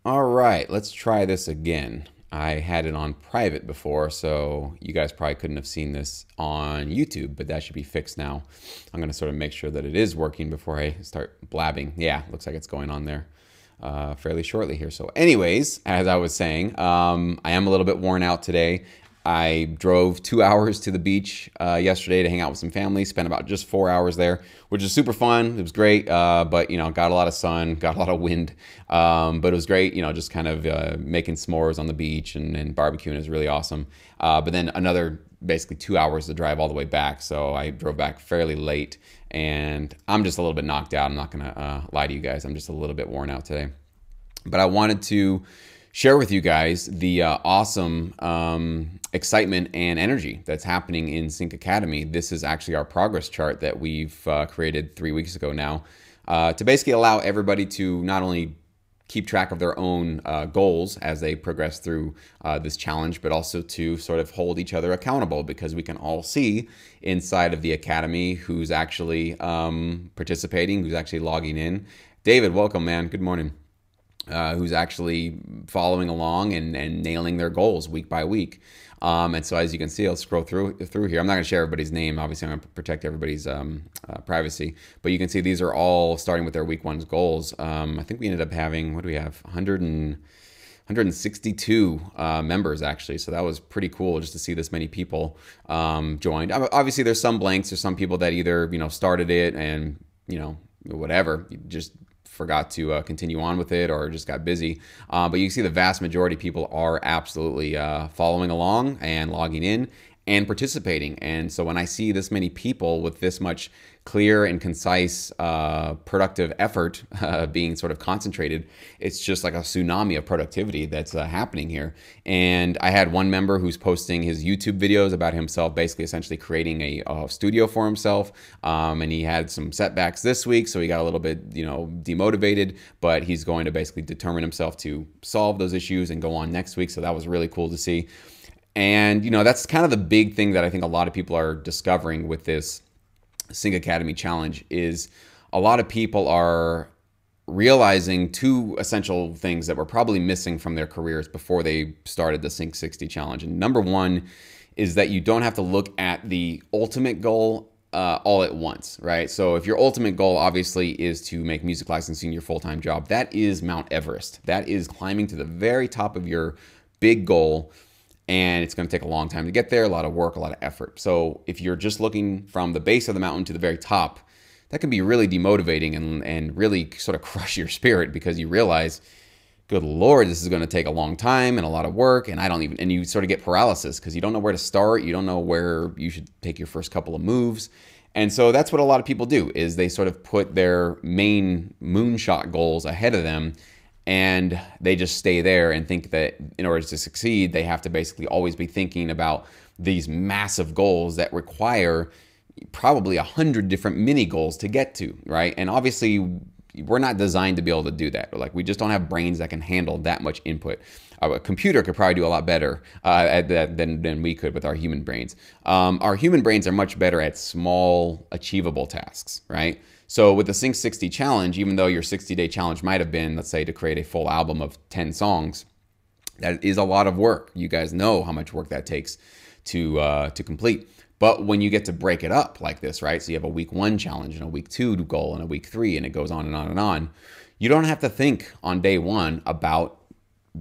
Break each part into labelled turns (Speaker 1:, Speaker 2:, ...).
Speaker 1: All right, let's try this again. I had it on private before, so you guys probably couldn't have seen this on YouTube, but that should be fixed now. I'm going to sort of make sure that it is working before I start blabbing. Yeah, looks like it's going on there fairly shortly here. So anyways, as I was saying, I am a little bit worn out today. I drove 2 hours to the beach yesterday to hang out with some family, spent about just 4 hours there, which is super fun. It was great, but, got a lot of sun, got a lot of wind, but it was great, just kind of making s'mores on the beach and barbecuing is really awesome. But then another basically 2 hours to drive all the way back, so I drove back fairly late, and I'm just a little bit knocked out. I'm not going to lie to you guys. I'm just a little bit worn out today. But I wanted to share with you guys the awesome excitement and energy that's happening in Sync Academy. This is actually our progress chart that we've created 3 weeks ago now to basically allow everybody to not only keep track of their own goals as they progress through this challenge, but also to sort of hold each other accountable, because we can all see inside of the Academy who's actually participating, who's actually logging in. David, welcome, man. Good morning. Who's actually following along and nailing their goals week by week. And so as you can see, I'll scroll through here. I'm not going to share everybody's name. Obviously, I'm going to protect everybody's privacy. But you can see these are all starting with their week one's goals. I think we ended up having, what do we have? 162 members, actually. So that was pretty cool just to see this many people joined. Obviously, there's some blanks. There's some people that either, started it and, whatever, just forgot to continue on with it or just got busy. But you can see the vast majority of people are absolutely following along and logging in and participating. And so when I see this many people with this much clear and concise, productive effort being sort of concentrated, it's just like a tsunami of productivity that's happening here. And I had one member who's posting his YouTube videos about himself, basically essentially creating a studio for himself. And he had some setbacks this week, so he got a little bit, demotivated, but he's going to basically determine himself to solve those issues and go on next week. So that was really cool to see. And, that's kind of the big thing that I think a lot of people are discovering with this Sync Academy challenge is a lot of people are realizing two essential things that were probably missing from their careers before they started the Sync 60 challenge. And number one is that you don't have to look at the ultimate goal all at once, right? So if your ultimate goal obviously is to make music licensing your full-time job, that is Mount Everest. That is climbing to the very top of your big goal. And it's going to take a long time to get there, a lot of work, a lot of effort. So if you're just looking from the base of the mountain to the very top, that can be really demotivating and really sort of crush your spirit, because you realize, good Lord, this is going to take a long time and a lot of work. And and you sort of get paralysis because you don't know where to start. You don't know where you should take your first couple of moves. And so that's what a lot of people do, is they sort of put their main moonshot goals ahead of them, and they just stay there and think that in order to succeed, they have to basically always be thinking about these massive goals that require probably 100 different mini goals to get to, right? And obviously, we're not designed to be able to do that. Like, we just don't have brains that can handle that much input. A computer could probably do a lot better at that than we could with our human brains. Our human brains are much better at small, achievable tasks, right? So with the Sync 60 challenge, even though your 60-day challenge might have been, let's say, to create a full album of 10 songs, that is a lot of work. You guys know how much work that takes to complete. But when you get to break it up like this, right? So you have a week 1 challenge and a week 2 goal and a week 3, and it goes on and on and on. You don't have to think on day 1 about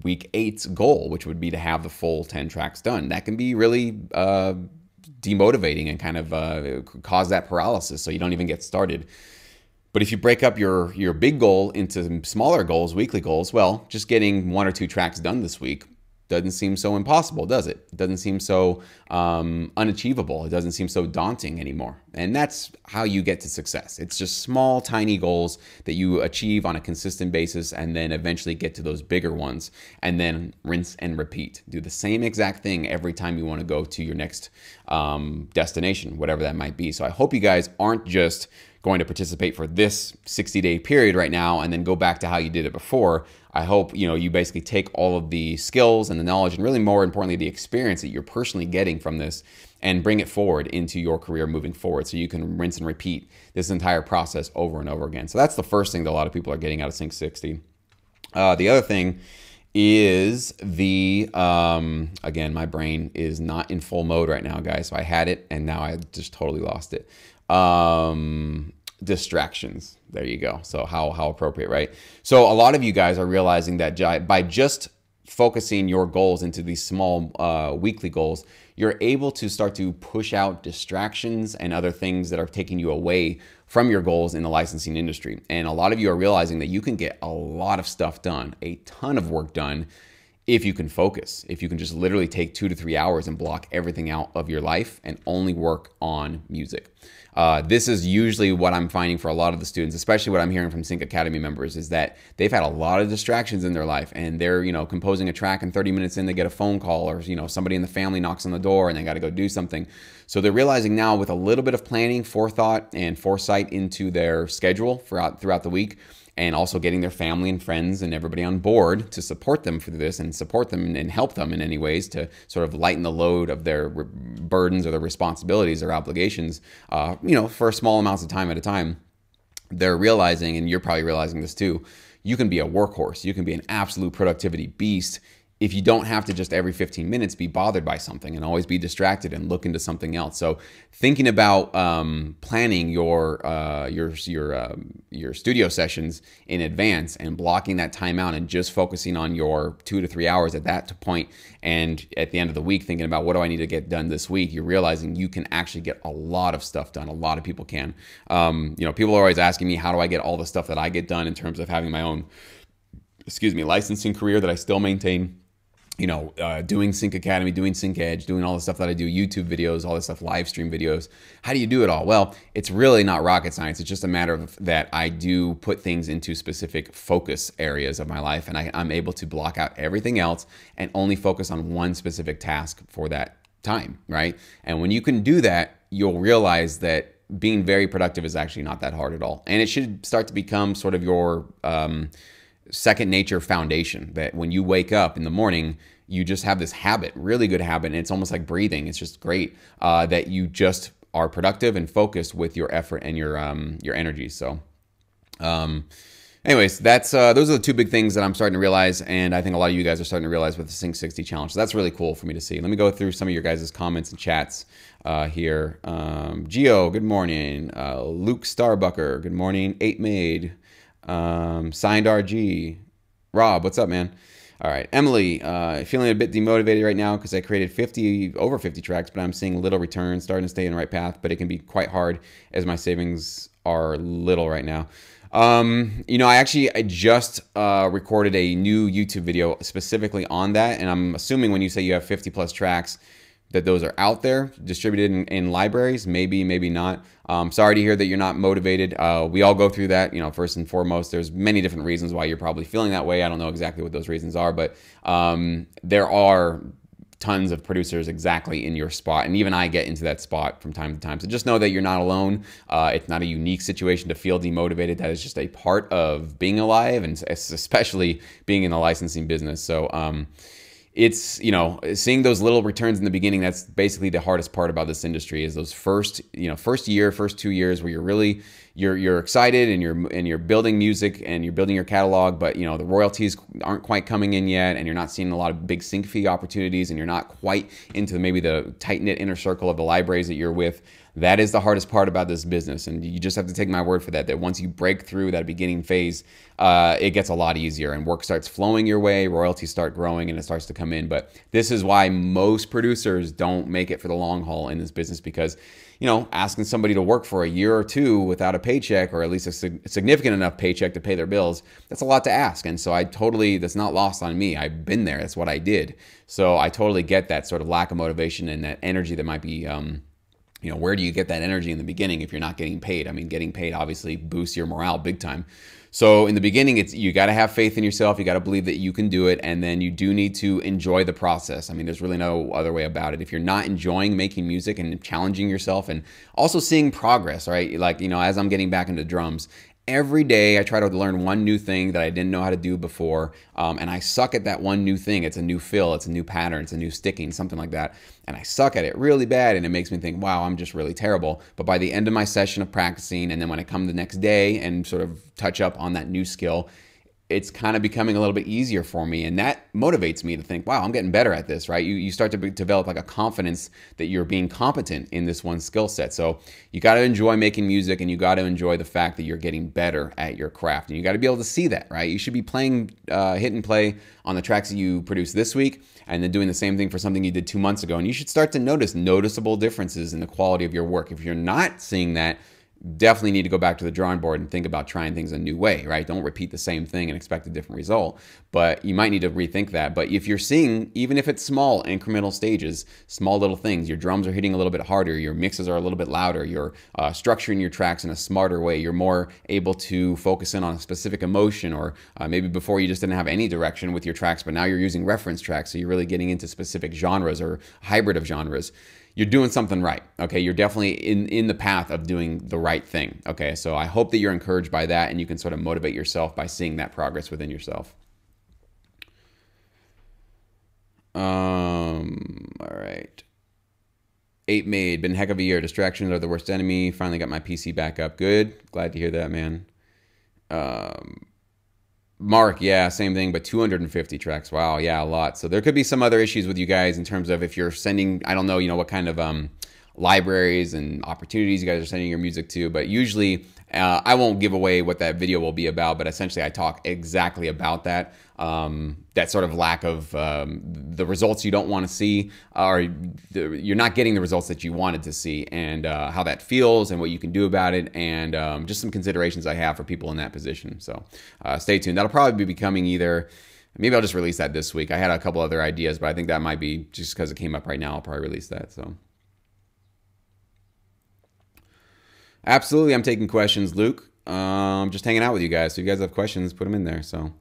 Speaker 1: week 8's goal, which would be to have the full 10 tracks done. That can be really demotivating and kind of cause that paralysis, so you don't even get started. But if you break up your big goal into smaller goals, weekly goals, well, just getting 1 or 2 tracks done this week doesn't seem so impossible, does it? It doesn't seem so unachievable. It doesn't seem so daunting anymore. And that's how you get to success. It's just small, tiny goals that you achieve on a consistent basis, and then eventually get to those bigger ones, and then rinse and repeat. Do the same exact thing every time you want to go to your next destination, whatever that might be. So I hope you guys aren't just going to participate for this 60-day period right now and then go back to how you did it before. I hope you basically take all of the skills and the knowledge, and really more importantly the experience that you're personally getting from this, and bring it forward into your career moving forward, so you can rinse and repeat this entire process over and over again. So that's the first thing that a lot of people are getting out of Sync 60. The other thing is again, my brain is not in full mode right now, guys. So I had it and now I just totally lost it. Distractions. There you go. So how appropriate, right? So a lot of you guys are realizing that by just focusing your goals into these small weekly goals, you're able to start to push out distractions and other things that are taking you away from your goals in the licensing industry. And a lot of you are realizing that you can get a lot of stuff done, a ton of work done, if you can focus, if you can just literally take 2 to 3 hours and block everything out of your life and only work on music. This is usually what I'm finding for a lot of the students, especially what I'm hearing from Sync Academy members, is that they've had a lot of distractions in their life and they're, composing a track and 30 minutes in, they get a phone call or, somebody in the family knocks on the door and they got to go do something. So they're realizing now with a little bit of planning, forethought, and foresight into their schedule throughout the week, and also getting their family and friends and everybody on board to support them for this and support them and help them in any ways to sort of lighten the load of their burdens or their responsibilities or obligations, for small amounts of time at a time. They're realizing, and you're probably realizing this too, you can be a workhorse. You can be an absolute productivity beast if you don't have to just every 15 minutes be bothered by something and always be distracted and look into something else. So thinking about planning your studio sessions in advance and blocking that time out and just focusing on your 2 to 3 hours at that point, and at the end of the week thinking about what do I need to get done this week, you're realizing you can actually get a lot of stuff done. A lot of people can. People are always asking me, how do I get all the stuff that I get done in terms of having my own licensing career that I still maintain, doing Sync Academy, doing Sync Edge, doing all the stuff that I do, YouTube videos, all this stuff, live stream videos. How do you do it all? Well, it's really not rocket science. It's just a matter of that I do put things into specific focus areas of my life, and I'm able to block out everything else and only focus on one specific task for that time, right? And when you can do that, you'll realize that being very productive is actually not that hard at all. And it should start to become sort of your second nature foundation, that when you wake up in the morning, you just have this habit, really good habit, and it's almost like breathing. It's just great that you just are productive and focused with your effort and your energy. So anyways, that's those are the two big things that I'm starting to realize, and I think a lot of you guys are starting to realize with the Sync 60 challenge. So that's really cool for me to see. Let me go through some of your guys' comments and chats here. Gio, good morning. Luke Starbucker, good morning. 8 Made. Signed RG. Rob, what's up, man? All right, Emily, feeling a bit demotivated right now because I created over 50 tracks, but I'm seeing little returns, starting to stay in the right path, but it can be quite hard as my savings are little right now. I just recorded a new YouTube video specifically on that, and I'm assuming when you say you have 50 plus tracks, that those are out there distributed in libraries. Maybe not. Sorry to hear that you're not motivated. We all go through that. First and foremost, there's many different reasons why you're probably feeling that way. I don't know exactly what those reasons are, but there are tons of producers exactly in your spot, and even I get into that spot from time to time. So just know that you're not alone. It's not a unique situation to feel demotivated. That is just a part of being alive, and especially being in the licensing business. So it's, seeing those little returns in the beginning. That's basically the hardest part about this industry, is those first 2 years where you're excited and you're building music and you're building your catalog, but the royalties aren't quite coming in yet, and you're not seeing a lot of big sync fee opportunities, and you're not quite into maybe the tight-knit inner circle of the libraries that you're with. That is the hardest part about this business, and you just have to take my word for that once you break through that beginning phase, it gets a lot easier and work starts flowing your way, royalties start growing, and it starts to come in. But this is why most producers don't make it for the long haul in this business, because asking somebody to work for a year or two without a paycheck, or at least a significant enough paycheck to pay their bills, that's a lot to ask. And so that's not lost on me. I've been there. That's what I did. So I totally get that sort of lack of motivation and that energy that might be where do you get that energy in the beginning if you're not getting paid? I mean, getting paid obviously boosts your morale big time. So in the beginning, you got to have faith in yourself. You got to believe that you can do it. And then you do need to enjoy the process. I mean, there's really no other way about it. If you're not enjoying making music and challenging yourself and also seeing progress, right? Like, as I'm getting back into drums, every day I try to learn one new thing that I didn't know how to do before, and I suck at that one new thing. It's a new fill, it's a new pattern, it's a new sticking, something like that, and I suck at it really bad, and it makes me think, wow, I'm just really terrible. But by the end of my session of practicing, and then when I come the next day and sort of touch up on that new skill, it's kind of becoming a little bit easier for me. And that motivates me to think, wow, I'm getting better at this, right? You start to develop like a confidence that you're being competent in this one skill set. So you got to enjoy making music, and you got to enjoy the fact that you're getting better at your craft. And you got to be able to see that, right? You should be playing hit and play on the tracks that you produced this week, and then doing the same thing for something you did 2 months ago. And you should start to notice noticeable differences in the quality of your work. If you're not seeing that, definitely need to go back to the drawing board and think about trying things a new way, right? Don't repeat the same thing and expect a different result, but you might need to rethink that. But if you're seeing, even if it's small incremental stages, small little things, your drums are hitting a little bit harder, your mixes are a little bit louder, you're structuring your tracks in a smarter way, you're more able to focus in on a specific emotion, or maybe before you just didn't have any direction with your tracks, but now you're using reference tracks, so you're really getting into specific genres or hybrid of genres. You're doing something right, okay? You're definitely in the path of doing the right thing, okay? So I hope that you're encouraged by that, and you can sort of motivate yourself by seeing that progress within yourself. All right. 8 made, been a heck of a year. Distractions are the worst enemy. Finally got my PC back up. Good. Glad to hear that, man. Mark, yeah, same thing, but 250 tracks. Wow, yeah, a lot. So there could be some other issues with you guys in terms of if you're sending, I don't know, what kind of libraries and opportunities you guys are sending your music to, but usually I won't give away what that video will be about, but essentially I talk exactly about that. That sort of lack of the results you don't want to see, or you're not getting the results that you wanted to see, and how that feels and what you can do about it, and just some considerations I have for people in that position. So stay tuned. That'll probably be becoming either, maybe I'll just release that this week. I had a couple other ideas, but I think that might be just because it came up right now. I'll probably release that. So absolutely, I'm taking questions, Luke. Just hanging out with you guys. So if you guys have questions, put them in there. So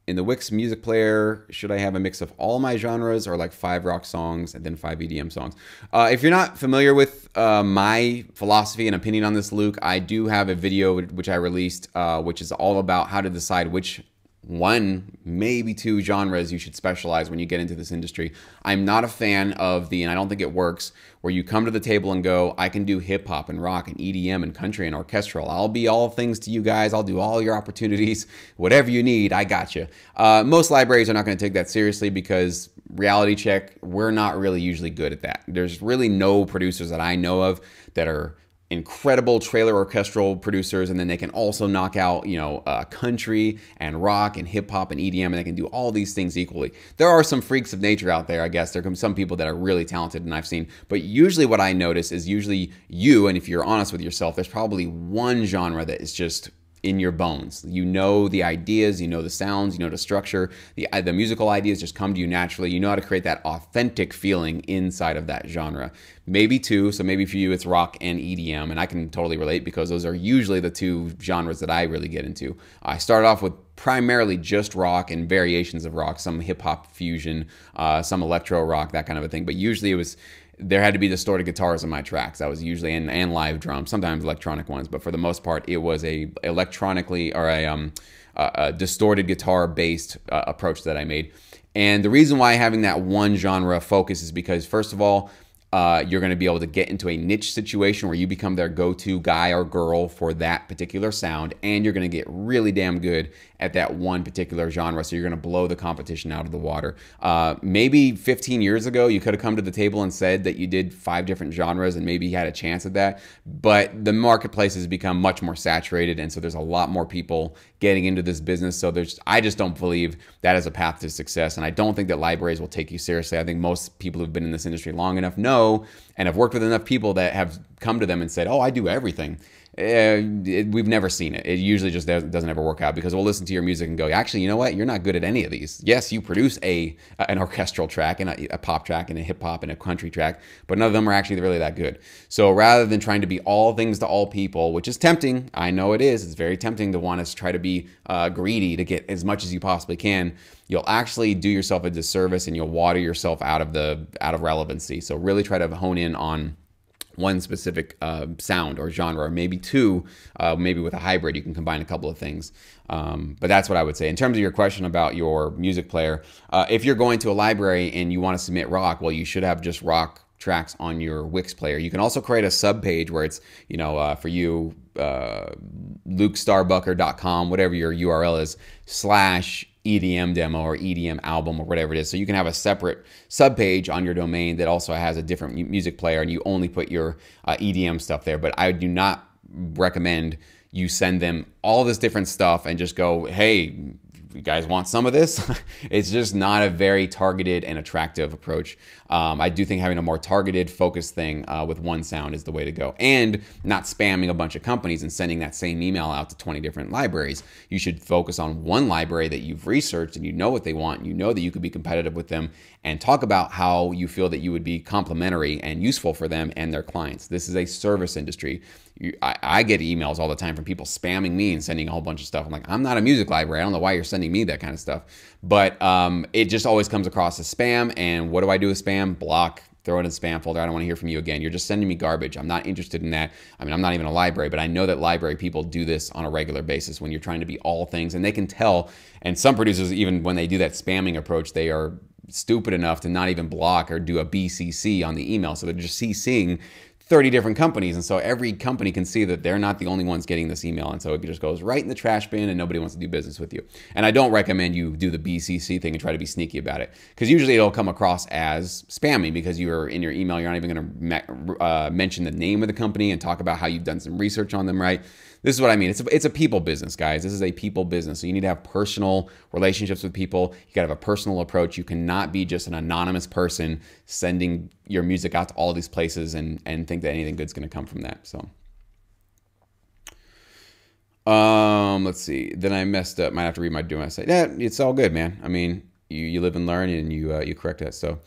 Speaker 1: in the Wix music player, should I have a mix of all my genres, or like 5 rock songs and then 5 EDM songs? If you're not familiar with my philosophy and opinion on this, Luke, I do have a video which I released, which is all about how to decide which one, maybe 2 genres you should specialize when you get into this industry. I'm not a fan of and I don't think it works, where you come to the table and go, I can do hip hop and rock and EDM and country and orchestral. I'll be all things to you guys. I'll do all your opportunities. Whatever you need, I got you. Most libraries are not going to take that seriously, because reality check, we're not really usually good at that. There's really no producers that I know of that are incredible trailer orchestral producers, and then they can also knock out, country and rock and hip hop and EDM, and they can do all these things equally. There are some freaks of nature out there, I guess. There come some people that are really talented, and I've seen, but usually what I notice is usually you, and if you're honest with yourself, there's probably one genre that is just in your bones. You know the ideas, you know the sounds, you know the structure, the musical ideas just come to you naturally. You know how to create that authentic feeling inside of that genre. Maybe 2, so maybe for you it's rock and EDM, and I can totally relate, because those are usually the 2 genres that I really get into. I started off with primarily just rock and variations of rock, some hip hop fusion, some electro rock, that kind of a thing, but usually there had to be distorted guitars in my tracks. That was usually, and live drums, sometimes electronic ones, but for the most part, it was a electronically, or a distorted guitar based approach that I made. And the reason why having that one genre focus is because, first of all, you're going to be able to get into a niche situation where you become their go-to guy or girl for that particular sound, and you're going to get really damn good at that one particular genre, so you're going to blow the competition out of the water. Maybe 15 years ago, you could have come to the table and said that you did 5 different genres, and maybe you had a chance at that, but the marketplace has become much more saturated, and so there's a lot more people getting into this business, so I just don't believe that is a path to success, and I don't think that libraries will take you seriously. I think most people who've been in this industry long enough know, and have worked with enough people that have come to them and said, oh, I do everything. We've never seen it. It usually just doesn't ever work out, because we'll listen to your music and go, actually, you know what? You're not good at any of these. Yes, you produce an orchestral track and a pop track and a hip hop and a country track, but none of them are actually really that good. So rather than trying to be all things to all people, which is tempting, I know it is. It's very tempting to want to try to be greedy to get as much as you possibly can. You'll actually do yourself a disservice, and you'll water yourself out of relevancy. So really try to hone in on one specific sound or genre, or maybe 2, maybe with a hybrid, you can combine a couple of things. But that's what I would say. In terms of your question about your music player, if you're going to a library and you want to submit rock, well, you should have just rock tracks on your Wix player. You can also create a sub page where it's, for you, lukestarbucker.com, whatever your URL is, slash EDM demo or EDM album or whatever it is. So you can have a separate subpage on your domain that also has a different music player, and you only put your EDM stuff there. But I do not recommend you send them all this different stuff and just go, hey, you guys want some of this? It's just not a very targeted and attractive approach. I do think having a more targeted, focused thing with one sound is the way to go, and not spamming a bunch of companies and sending that same email out to 20 different libraries. You should focus on one library that you've researched and you know what they want, and you know that you could be competitive with them, and talk about how you feel that you would be complementary and useful for them and their clients. This is a service industry. I get emails all the time from people spamming me and sending a whole bunch of stuff. I'm like, I'm not a music library. I don't know why you're sending me that kind of stuff. But it just always comes across as spam. And what do I do with spam? Block, throw it in the spam folder. I don't want to hear from you again. You're just sending me garbage. I'm not interested in that. I mean, I'm not even a library, but I know that library people do this on a regular basis when you're trying to be all things, and they can tell. And some producers, even when they do that spamming approach, they are stupid enough to not even block or do a BCC on the email. So they're just CCing 30 different companies. And so every company can see that they're not the only ones getting this email. And so it just goes right in the trash bin, and nobody wants to do business with you. And I don't recommend you do the BCC thing and try to be sneaky about it, because usually it'll come across as spammy, because you're in your email, you're not even going to mention the name of the company and talk about how you've done some research on them, right? This is what I mean. It's a people business, guys. This is a people business. So you need to have personal relationships with people. You got to have a personal approach. You cannot be just an anonymous person sending your music out to all these places and think that anything good's going to come from that. So, let's see. Then I messed up. Might have to read my doing. I say, yeah, it's all good, man. I mean, you live and learn, and you correct that. So,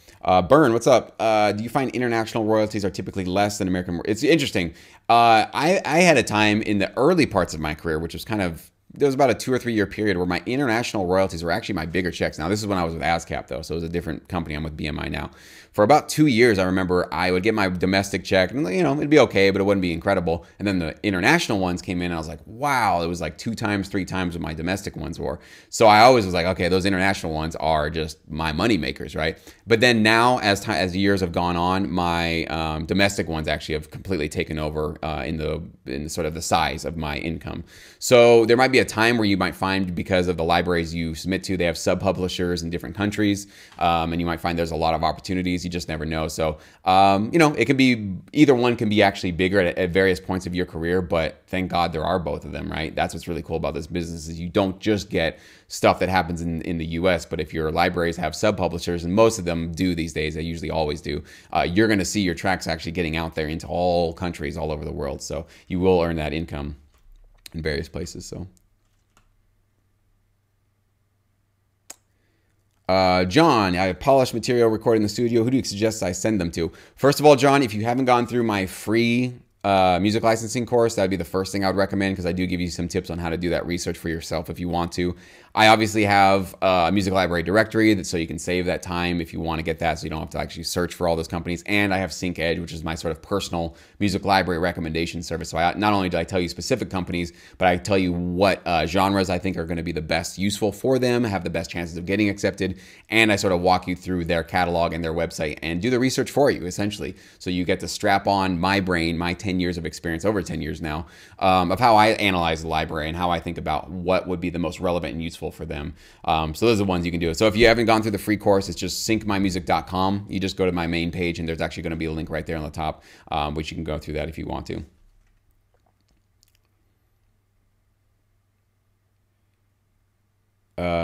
Speaker 1: Burn, what's up? Do you find international royalties are typically less than American? It's interesting. I had a time in the early parts of my career, which was there was about a 2 or 3 year period where my international royalties were actually my bigger checks. Now, this is when I was with ASCAP, though, so it was a different company. I'm with BMI now. For about 2 years, I remember I would get my domestic check, and it'd be okay, but it wouldn't be incredible. And then the international ones came in, and I was like, wow, it was like 2 times, 3 times what my domestic ones were. So I always was like, okay, those international ones are just my money makers, right? But then now, as the years have gone on, my domestic ones actually have completely taken over in the sort of the size of my income. So there might be a time where you might find, because of the libraries you submit to, they have sub-publishers in different countries, and you might find there's a lot of opportunities. You just never know. So, it can be, either one can be actually bigger at various points of your career, but thank God there are both of them, right? That's what's really cool about this business, is you don't just get stuff that happens in the US, but if your libraries have sub-publishers, and most of them do these days, they usually always do, you're going to see your tracks actually getting out there into all countries all over the world. So you will earn that income in various places. So. John, I have polished material recorded in the studio. Who do you suggest I send them to? First of all, John, if you haven't gone through my free music licensing course, that'd be the first thing I would recommend, because I do give you some tips on how to do that research for yourself if you want to. I obviously have a music library directory, so you can save that time if you want to get that, so you don't have to actually search for all those companies. And I have SyncEdge, which is my sort of personal music library recommendation service. So not only do I tell you specific companies, but I tell you what genres I think are going to be the best useful for them, have the best chances of getting accepted, and I sort of walk you through their catalog and their website and do the research for you, essentially. So you get to strap on my brain, my 10 years of experience, over 10 years now, of how I analyze the library and how I think about what would be the most relevant and useful for them. So those are the ones you can do. So if you haven't gone through the free course, it's just syncmymusic.com. You just go to my main page, and there's actually going to be a link right there on the top, which you can go through that if you want to.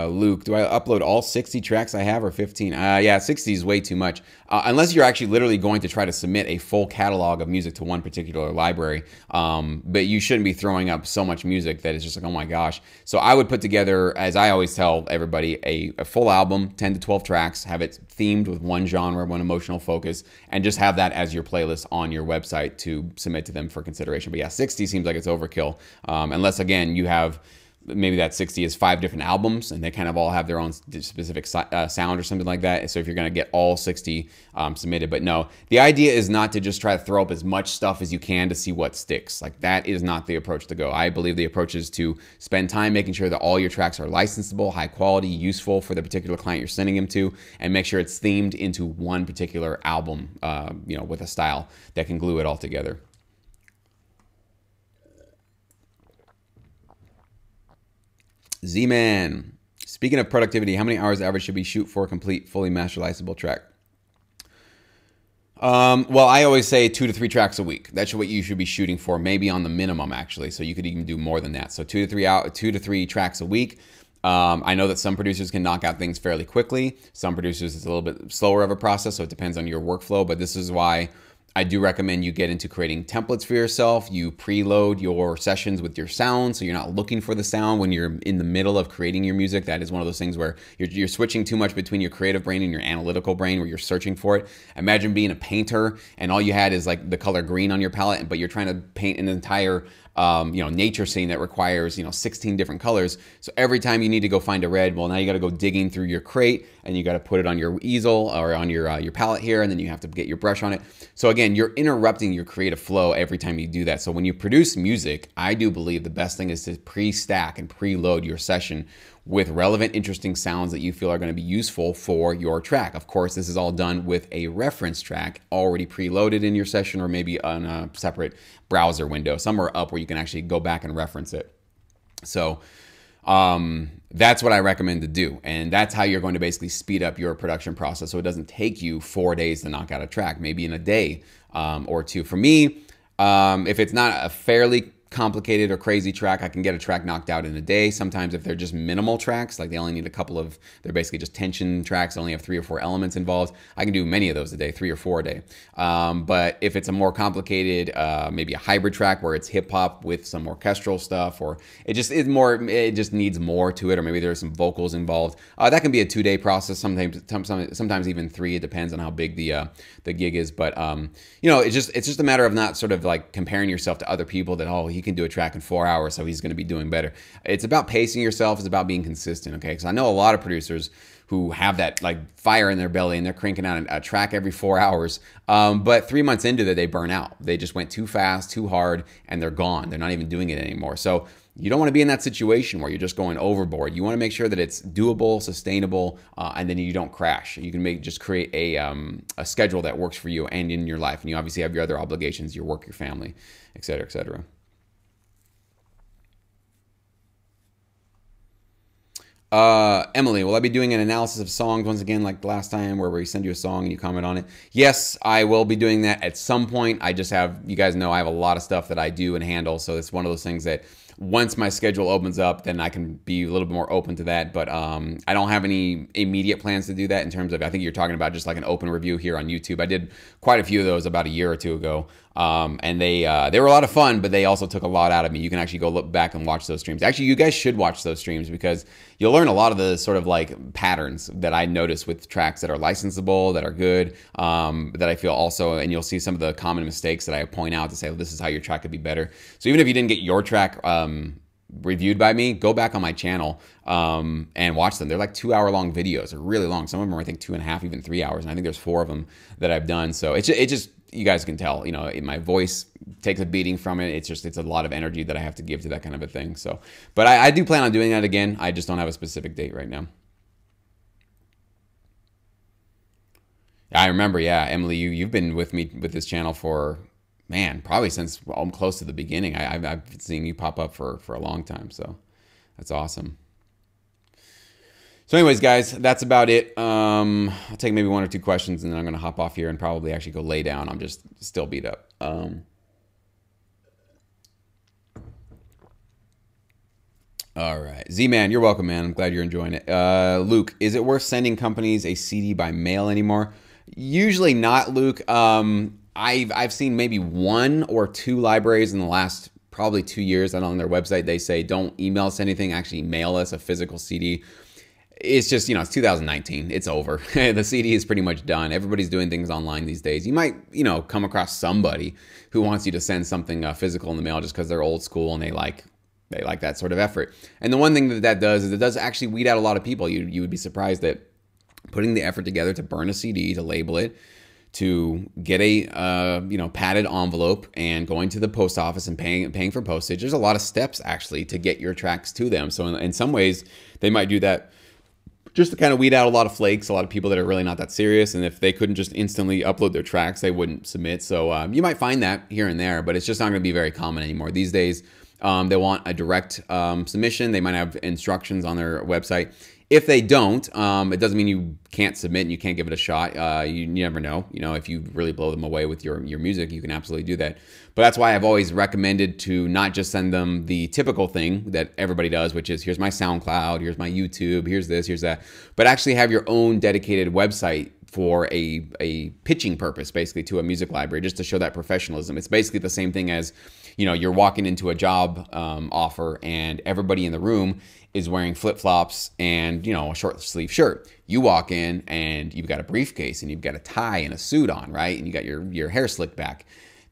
Speaker 1: Luke, do I upload all 60 tracks I have, or 15? Yeah, 60 is way too much. Unless you're actually literally going to try to submit a full catalog of music to one particular library. But you shouldn't be throwing up so much music that it's just like, oh my gosh. So I would put together, as I always tell everybody, a full album, 10 to 12 tracks, have it themed with one genre, one emotional focus, and just have that as your playlist on your website to submit to them for consideration. But yeah, 60 seems like it's overkill. Unless, again, you have... maybe that 60 is 5 different albums, and they kind of all have their own specific sound or something like that. So if you're going to get all 60 submitted, but no, the idea is not to just try to throw up as much stuff as you can to see what sticks. Like, that is not the approach to go. I believe the approach is to spend time making sure that all your tracks are licensable, high quality, useful for the particular client you're sending them to, and make sure it's themed into one particular album, with a style that can glue it all together. Z-Man. Speaking of productivity, how many hours average should we shoot for a complete, fully masterizable track? Well, I always say 2 to 3 tracks a week. That's what you should be shooting for, maybe on the minimum, actually. So you could even do more than that. So 2 to 3 tracks a week. I know that some producers can knock out things fairly quickly. Some producers, it's a little bit slower of a process, so it depends on your workflow. But this is why I do recommend you get into creating templates for yourself. You preload your sessions with your sound, so you're not looking for the sound when you're in the middle of creating your music. That is one of those things where you're switching too much between your creative brain and your analytical brain, where you're searching for it. Imagine being a painter and all you had is like the color green on your palette, but you're trying to paint an entire nature scene that requires 16 different colors. So every time you need to go find a red, well, now you got to go digging through your crate and you got to put it on your easel or on your palette here, and then you have to get your brush on it. So again, you're interrupting your creative flow every time you do that. So when you produce music, I do believe the best thing is to pre-stack and preload your session with relevant, interesting sounds that you feel are going to be useful for your track. Of course, this is all done with a reference track already preloaded in your session, or maybe on a separate browser window, somewhere up where you can actually go back and reference it. So that's what I recommend to do. And that's how you're going to basically speed up your production process, so it doesn't take you 4 days to knock out a track, maybe in a day or two. For me, if it's not a fairly complicated or crazy track, I can get a track knocked out in a day. Sometimes if they're just minimal tracks, like they only need they're basically just tension tracks, only have 3 or 4 elements involved, I can do many of those a day, 3 or 4 a day. But if it's a more complicated, maybe a hybrid track where it's hip hop with some orchestral stuff, or it just needs more to it, or maybe there's some vocals involved, that can be a 2-day process. Sometimes even 3. It depends on how big the gig is. But it's just a matter of not sort of like comparing yourself to other people that, oh, he can do a track in 4 hours, so he's going to be doing better. It's about pacing yourself. It's about being consistent, okay? Because I know a lot of producers who have that like fire in their belly and they're cranking out a track every 4 hours, but 3 months into it, they burn out. They just went too fast, too hard, and they're gone. They're not even doing it anymore. So you don't want to be in that situation where you're just going overboard. You want to make sure that it's doable, sustainable, and then you don't crash. You can just create a schedule that works for you and in your life. And you obviously have your other obligations, your work, your family, et cetera, et cetera. Emily, will I be doing an analysis of songs once again like last time where we send you a song and you comment on it? Yes, I will be doing that at some point. I just have, you guys know I have a lot of stuff that I do and handle, so it's one of those things that once my schedule opens up, then I can be a little bit more open to that. But I don't have any immediate plans to do that in terms of, I think you're talking about just like an open review here on YouTube. I did quite a few of those about a year or two ago. And they were a lot of fun, but they also took a lot out of me. You can actually go look back and watch those streams. Actually, you guys should watch those streams because you'll learn a lot of the sort of like patterns that I notice with tracks that are licensable, that are good, that I feel also, and you'll see some of the common mistakes that I point out to say, well, this is how your track could be better. So even if you didn't get your track reviewed by me, go back on my channel and watch them. They're like 2-hour-long videos. They're really long. Some of them are, I think, 2.5, even 3 hours. And I think there's 4 of them that I've done. So it just you guys can tell, my voice takes a beating from it. It's a lot of energy that I have to give to that kind of a thing. So, but I do plan on doing that again. I just don't have a specific date right now. I remember, yeah, Emily, you've been with me with this channel for, man, probably since close to the beginning. I've seen you pop up for a long time, so that's awesome. So anyways, guys, that's about it. I'll take maybe 1 or 2 questions, and then I'm going to hop off here and probably actually go lay down. I'm just still beat up. All right. Z-Man, you're welcome, man. I'm glad you're enjoying it. Luke, is it worth sending companies a CD by mail anymore? Usually not, Luke. I've seen maybe 1 or 2 libraries in the last probably 2 years that on their website they say don't email us anything, actually mail us a physical CD. It's just, it's 2019. It's over. The CD is pretty much done. Everybody's doing things online these days. You might, come across somebody who wants you to send something physical in the mail just because they're old school and they like that sort of effort. And the one thing that does is it does actually weed out a lot of people. You would be surprised that putting the effort together to burn a CD, to label it, to get a padded envelope and going to the post office and paying for postage. There's a lot of steps actually to get your tracks to them. So in some ways, they might do that just to kind of weed out a lot of flakes, a lot of people that are really not that serious. And if they couldn't just instantly upload their tracks, they wouldn't submit. So you might find that here and there, but it's just not going to be very common anymore. These days, They want a direct submission. They might have instructions on their website. If they don't, it doesn't mean you can't submit and you can't give it a shot. You never know. You know, if you really blow them away with your music, you can absolutely do that. But that's why I've always recommended to not just send them the typical thing that everybody does, which is here's my SoundCloud, here's my YouTube, here's this, here's that, but actually have your own dedicated website for a pitching purpose, basically, to a music library, just to show that professionalism. It's basically the same thing as, you know, you're walking into a job offer and everybody in the room is wearing flip-flops and, you know, a short sleeve shirt. You walk in and you've got a briefcase and you've got a tie and a suit on, right? And you got your hair slicked back.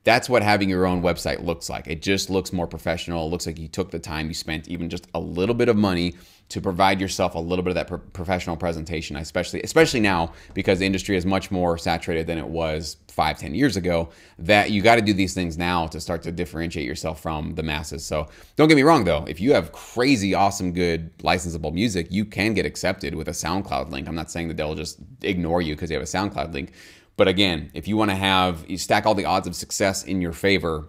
Speaker 1: That's what having your own website looks like. It just looks more professional. It looks like you took the time, you spent even just a little bit of money to provide yourself a little bit of that professional presentation, especially now, because the industry is much more saturated than it was 5-10 years ago, that you got to do these things now to start to differentiate yourself from the masses. So don't get me wrong, though. If you have crazy, awesome, good licensable music, you can get accepted with a SoundCloud link. I'm not saying that they'll just ignore you because you have a SoundCloud link. But again, if you want to you stack all the odds of success in your favor,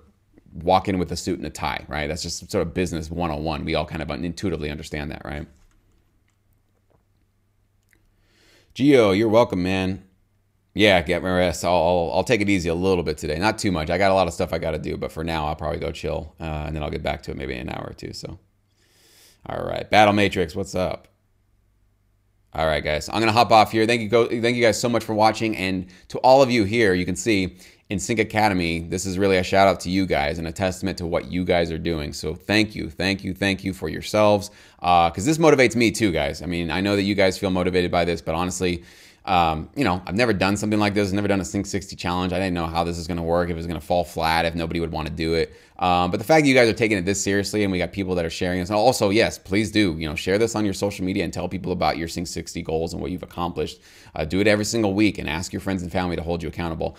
Speaker 1: walk in with a suit and a tie, right? That's just sort of business 101. We all kind of intuitively understand that, right? Gio, you're welcome, man. Yeah, get my rest. I'll take it easy a little bit today. Not too much. I got a lot of stuff I got to do, but for now, I'll probably go chill, and then I'll get back to it maybe in an hour or two. So, all right. Battle Matrix, what's up? All right, guys. I'm going to hop off here. Thank you guys so much for watching. And to all of you here, you can see in Sync Academy, this is really a shout out to you guys and a testament to what you guys are doing. So thank you for yourselves, because this motivates me too, guys. I mean, I know that you guys feel motivated by this, but honestly, you know, I've never done something like this. I've never done a Sync 60 challenge. I didn't know how this is going to work, if it was going to fall flat, if nobody would want to do it. But the fact that you guys are taking it this seriously and we got people that are sharing this. And also, yes, please do, you know, share this on your social media and tell people about your Sync 60 goals and what you've accomplished. Do it every single week and ask your friends and family to hold you accountable.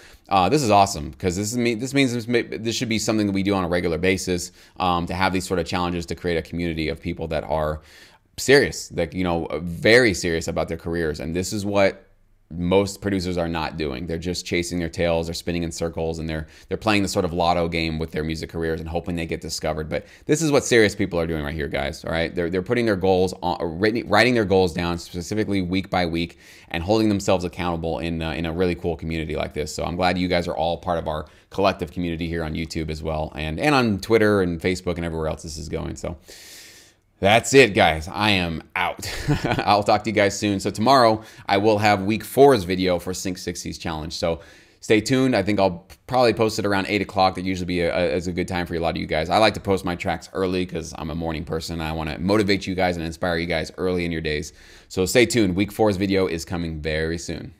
Speaker 1: This is awesome, because this means this should be something that we do on a regular basis, to have these sort of challenges, to create a community of people that are serious, that, you know, very serious about their careers. And this is what most producers are not doing. They're just chasing their tails, they're spinning in circles, and they're playing the sort of lotto game with their music careers and hoping they get discovered. But this is what serious people are doing right here, guys. All right, they're putting their goals on, writing their goals down specifically week by week, and holding themselves accountable in a really cool community like this. So I'm glad you guys are all part of our collective community here on YouTube as well, and on Twitter and Facebook and everywhere else this is going. So that's it, guys. I am out. I'll talk to you guys soon. So tomorrow I will have week 4's video for Sync 60's challenge. So stay tuned. I think I'll probably post it around 8 o'clock. That usually is a good time for a lot of you guys. I like to post my tracks early because I'm a morning person. I want to motivate you guys and inspire you guys early in your days. So stay tuned. Week 4's video is coming very soon.